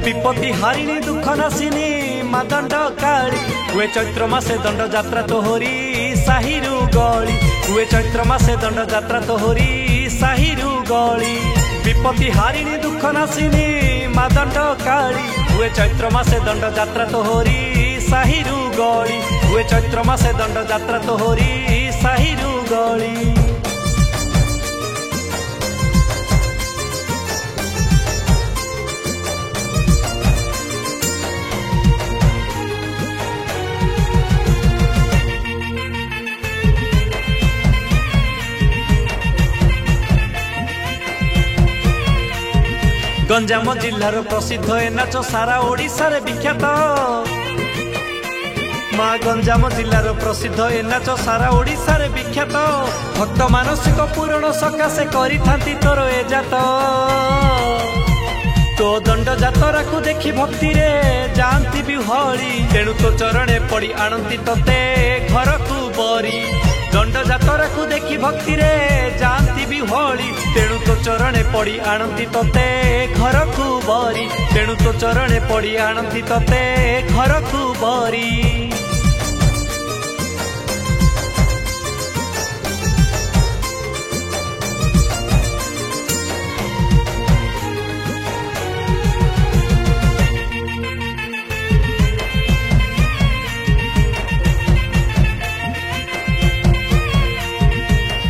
विपत्ति हारिणी दुख नासिनी माँ दंड काली हुए चैत्र मासे दंड यात्रा तोहरी साहिरु गली हुए चैत्र मासे दंड यात्रा तोहरी साहिरु गली विपत्ति हारिणी दुख नासिनी माँ दंड काली हुए चैत्र मासे दंड यात्रा तोहरी साहिरु गली हुए चैत्र मासे दंड यात्रा तोहरी साहिरु गली। गंजाम जिलार प्रसिद्ध ए नाच सारा ओडिशा रे विख्यात माँ गंजाम जिलार प्रसिद्ध ए नाच सारा ओडिशा रे विख्यात भक्त मानसिक पूरण सकाशे करिथांती तोर ए जात तो दंड यात्रा को देखी भक्ति रे जानती बिहली तेणु तो चरणे पड़ी आणंती तते घर को बरी दंड यात्रा को देखी भक्ति रे जानती बिहली तेणु तो चरणे पड़ी आणंती तते घर को बरी तेणु तो चरणे पड़ी आणंती तते घर को बरी।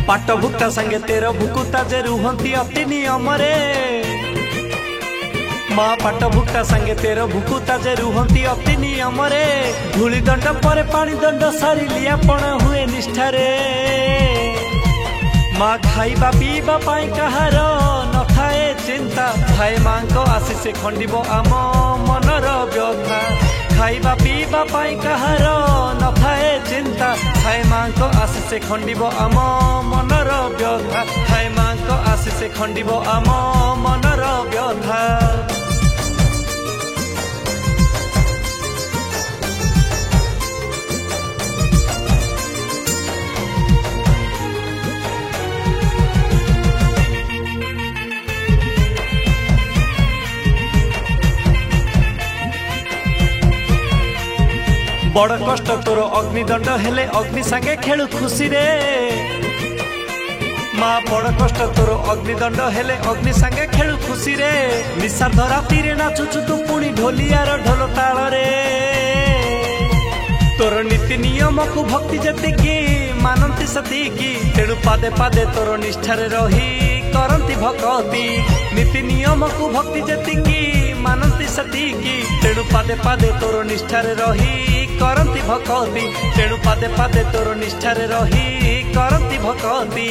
पाट भुक्ता संगे तेर भुकुता जे रुहंती अति नियम रे माँ पाट भुक्ता संगे तेर भुकुता जे रुहंती अति नियम रे धूली दंड पर पानी दंड सारी लियापण हुए निष्ठा रे माँ खाइबा पीबा पाई कहार न थाए चिंता थाए माँ को आशीष खंडिब आम मनर व्यथा खाइबा पीबा पाई कहार न थाए चिंता थाए माँ को आशीष खंडिब आम मनर व्यथा थाए माँ को आशीष खंडिब आम मनर व्यथा। बड़ कष्ट तोर अग्निदंड हेले अग्नि संगे खेलु खुशी रे माँ बड़ कष्ट तोर अग्निदंड हेले अग्नि संगे खेलु खुशी रे निशार्ध राति रे नाचुचु तू पुणी ढोलियार ढोल ताल रे तोर नीति नियम को भक्ति जतिकी मानंती सतिकी तेणु पादे पादे तोर निष्ठारे रही करंती भक्ति नीति नियम को भक्ति जतिकी मानंती सतिकी तेणु पादे पादे तोर निष्ठारे रही करंती भक्ति तेणु पादे पादे तोर निष्ठारे रही करंती भक्ति।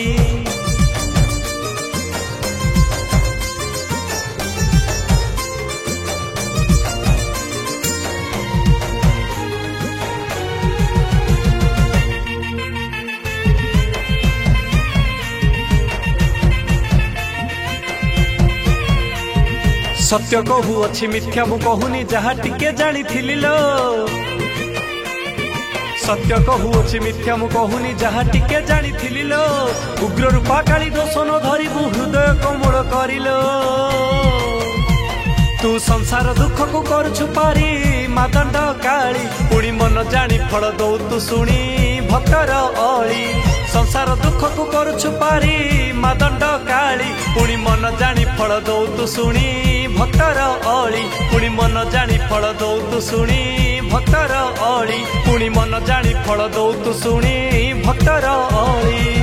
सत्य कहू अच्छी मिथ्या मु कहूनी जहा टिके जानी थिली लो सत्य कहू अच्छी मिथ्या मु कहूनी जहा टिके जानी थिली लो उग्र रूपा काली दोषन धरिबु हृदय कोमल करिलो तू संसार दुख को करछु पारी माँ दंड काली पुणी मन जानी फल दौ तू शुणी भक्तर अली संसार दुख को करछु पारी माँ दंड काली पुणी मन जानी फल दौ तू शुणी भक्तर अली पुणी मन जानी फल दौ तू शुणी भक्तर अली पुणी मन जानी फल दौ तू शुणी भक्तर अली।